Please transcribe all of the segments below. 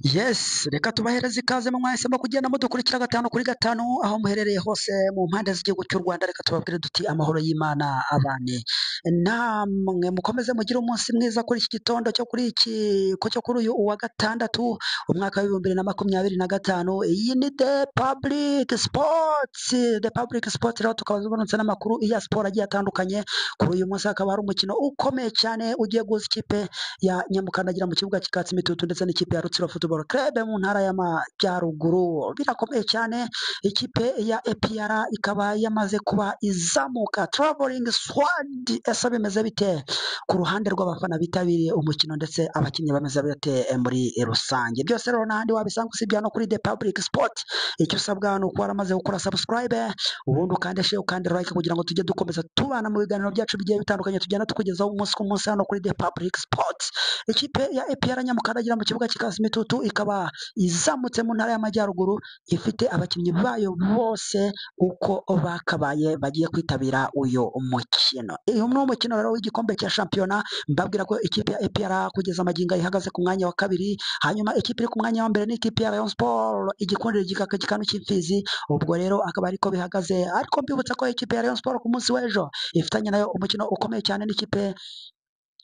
Yes, reka tubahereze ikaze mu mwahisemo kugenda mudukurikira gatanu kuri gatanu aho muherereye hose mu mpande z'igihugu cy'u Rwanda. Reka tubabwire duti amahoro y'Imana abane namwe, mukomeze mugire umunsi mwiza kuri iki gitondo cyo kuri uyu wa gatandatu umwaka w'ibihumbi bibiri na makumyabiri na gatanu. Iyi ni The Public Sports. The Public Sports rero tukaba tubonetse n'amakuru ya siporo agiye atandukanye. Kuri uyu munsi hakaba hari umukino ukomeye cyane ugiye guhuza ikipe ya Nyamukandagira mu kibuga cy'Ikatsi Mitutu ndetse n'ikipe ya Rutsiro Football Club mu ntara y'Amajyaruguru. Birakomeye cyane, ikipe ya APR ikaba yamaze kuba izamuka. Traveling Squad ese bimeze bite ku ruhande rw'abafana bitabiriye umukino ndetse abakinnyi bameze bate muri rusange? Byose rero n'ahandi wabisanga usibye hano kuri The Public Sport. Icyo usabwa ni uko waramaze gukora subscribe, ubundi ukande share ukande like kugira ngo tujye dukomeza tubana mu biganiro byacu bigiye bitandukanye tugenda tukugezaho umunsi ku munsi hano kuri The Public Sport. Ikipe ya APR Nyamukandagira mu kibuga cy'Ikatsi Mitutu ikaba izamutse mu ntara y'Amajyaruguru, ifite abakinnyi bayo bose uko bakabaye bagiye kwitabira uyu mukino. Uyu ni umukino rero w'igikombe cya shampiyona. Mbabwira ko ikipe ya APR kugeza magingo ihagaze ku mwanya wa kabiri, hanyuma ikipe iri ku mwanya wa mbere ni ikipe ya Rayon Sport igikundira igikanu cy'imfizi. Ubwo rero akaba ariko bihagaze, ariko mbibutsa ko ikipe ya Rayon Sport ku munsi w'ejo ifitanye nayo umukino ukomeye cyane n'ikipe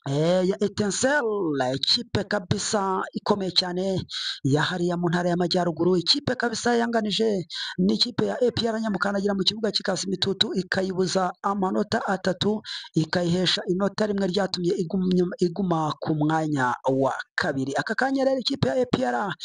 ya Etincelle, ikipe kabisa ikomeye cyane ya hariya mu ntara y'Amajyaruguru. Ikipe kabisa yanganije n'ikipe ya APR Nyamukandagira mu kibuga cy'Ikatsi Mitutu ikayibuza amanota atatu, ikayihesha inota rimwe ryatumye iguma ku mwanya wa kabiri. Aka kanya rero ikipe ya APR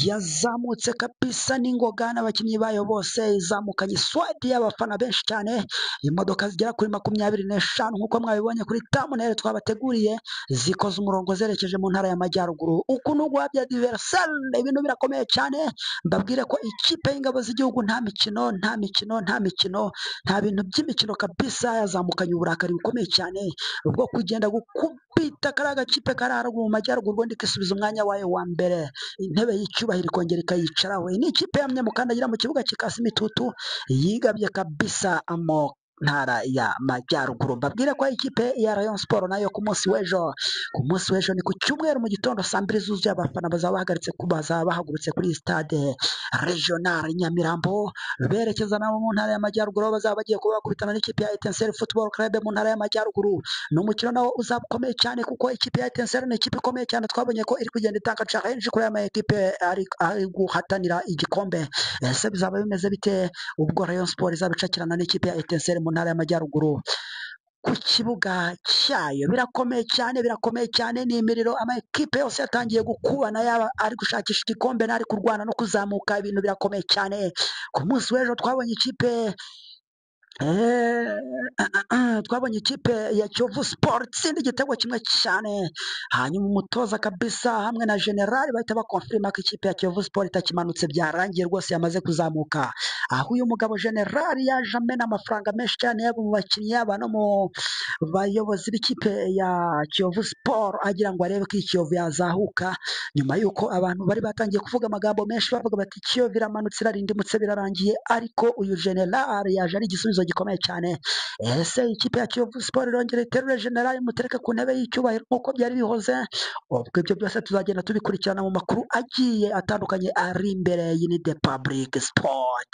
yazamutse kabisa n'ingoga n'abakinnyi bayo bose, izamukanye swadi y'abafana benshi cyane, imodoka zigera kuri 25 nk'uko mwabibonye kuri thumbnail twabateguriye, zikoze umurongo zerekeje mu ntara y'Amajyaruguru. Uku ni uguhabya diversel, ibintu birakomeye cyane. Mbabwire ko ikipe y'ingabo z'igihugu nta bintu by'imikino kabisa, yazamukanye uburakari bukomeye cyane ubwo kugenda gukubita kariya gakipe kari haruguru mu Majyaruguru, ubundi ikisubiza umwanya wayo wa mbere, intebe y'icyubahiro ikongera ikayicaraho. Ni ikipe ya Nyamukandagira mu kibuga cy'Ikatsi Mitutu yigabye kabisa ntara y'Amajyaruguru. Mbabwire ko ikipe ya Rayon Sport nayo ku munsi w'ejo ni ku cyumweru mu gitondo saa 2 zuzuye, abafana bazaba bahagurutse kuri stade regional Nyamirambo berekeza nabo mu ntara y'Amajyaruguru, bazaba bagiye kuba bakubitana n'ikipe ya Etincelle Football Club mu ntara y'Amajyaruguru. Ni umukino nawo uzaba ukomeye cyane kuko ikipe ya Etincelle ni ikipe ikomeye cyane, twabonye ko iri kugenda itanga challenge kuri aya ekipe ari guhatanira igikombe. Ese bizaba bimeze bite ubwo Rayon Sport izabicakirana n'ikipe ya Etincelle mu ntara y'Amajyaruguru ku kibuga cyayo? Birakomeye cyane, ni imiriro. Amakipe yose yatangiye gukubana, yaba ari gushakisha igikombe n'ari kurwana no kuzamuka. Ibintu birakomeye cyane. Ku munsi w'ejo twabonye ikipe ya Kiyovu Sport itsinda igitego kimwe cyane, hanyuma umutoza kabisa hamwe na generali bahita bakonfirima ko ikipe ya Kiyovu Sport itakimanutse, byarangiye rwose yamaze kuzamuka. Aho uyu mugabo generali yaje amena amafaranga menshi cyane, yaba mu bakinnyi yaba no mu bayobozi b'ikipe ya Kiyovu Sport, agira ngo arebe ko iyi Kiyovu yazahuka, nyuma y'uko abantu bari batangiye kuvuga amagambo menshi bavuga bati Kiyovu iramanutse, irarindimutse, birarangiye. Ariko uyu generali yaje ari igisubizo gikomeye cyane. Ese ikipe ya Kiyovu Sport irongera iterure generali mutereke ku ntebe y'icyubahiro nk'uko byari bihoze? Ubwo ibyo byose tuzagenda tubikurikirana mu makuru agiye atandukanye ari imbere. Iyi ni The Public Sport.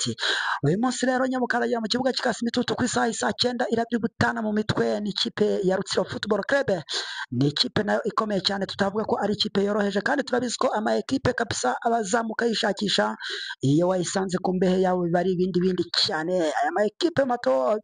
Uyu munsi rero Nyamukandagira mu kibuga cy'Ikatsi Mitutu ku isaha saa 9 irabyo gutana mu mitwe n'ikipe ya Rutsiro Football Club. Ni ikipe nayo ikomeye cyane, tutavuga ko ari ikipe yoroheje, kandi turabizi ko ama ekipe kabisa abazamuka yishakisha, iyo wayisanze ku mbehe yawe biba ari ibindi cyane. Aya ma ekipe mato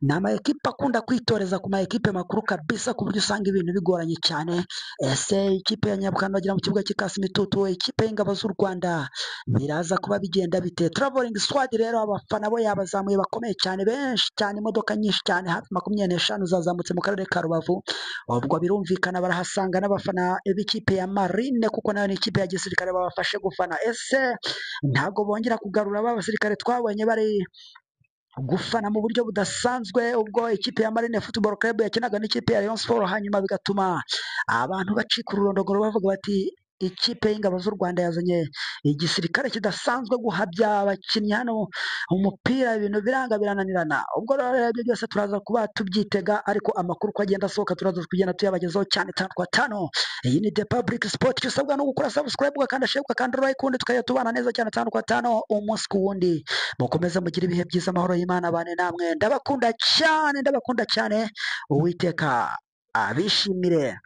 ni ama ekipe akunda kwitoreza ku ma ekipe makuru kabisa, ku buryo usanga ibintu bigoranye cyane. Ese ikipe ya Nyamukandagira mu kibuga cy'Ikatsi Mitutu, ikipe y'ingabo z'u Rwanda, biraza kuba bigenda bite? Traveling Squad rero abafana bo yabazamuye bakomeye cyane, benshi cyane, imodoka nyinshi cyane, hafi 25 zazamutse mu karere ka Rubavu. Ubwo birumvikana barahasanga n'abafana b'ikipe ya Marine, kuko nayo ni ikipe ya gisirikare babafashe gufana. Ese ntabwo bongera kugarura b'abasirikare twabonye bari gufana mu buryo budasanzwe ubwo ikipe ya Marine Football Club yakinaga n'ikipe ya Rayon Sport, hanyuma bigatuma abantu bacika ururondogoro bavuga bati ikipe y'ingabo z'u Rwanda yazanye igisirikare kidasanzwe guhabya abakinnyi hano umupira ibintu biranga birananirana ubwo rero ibyo byose turaza kuba tubyitega ariko amakuru uko agenda asohoka turaza kugenda tuyabagezaho cyane tanu kwa tano. Iyi ni The Public Sport icyo usabwa no gukora subscribe ugakanda share ugakanda like ubundi tukajya tubana neza cyane tanu kwa tano umunsi ku wundi mukomeze mugire ibihe byiza amahoro y'Imana bane namwe ndabakunda cyane uwiteka abishimire.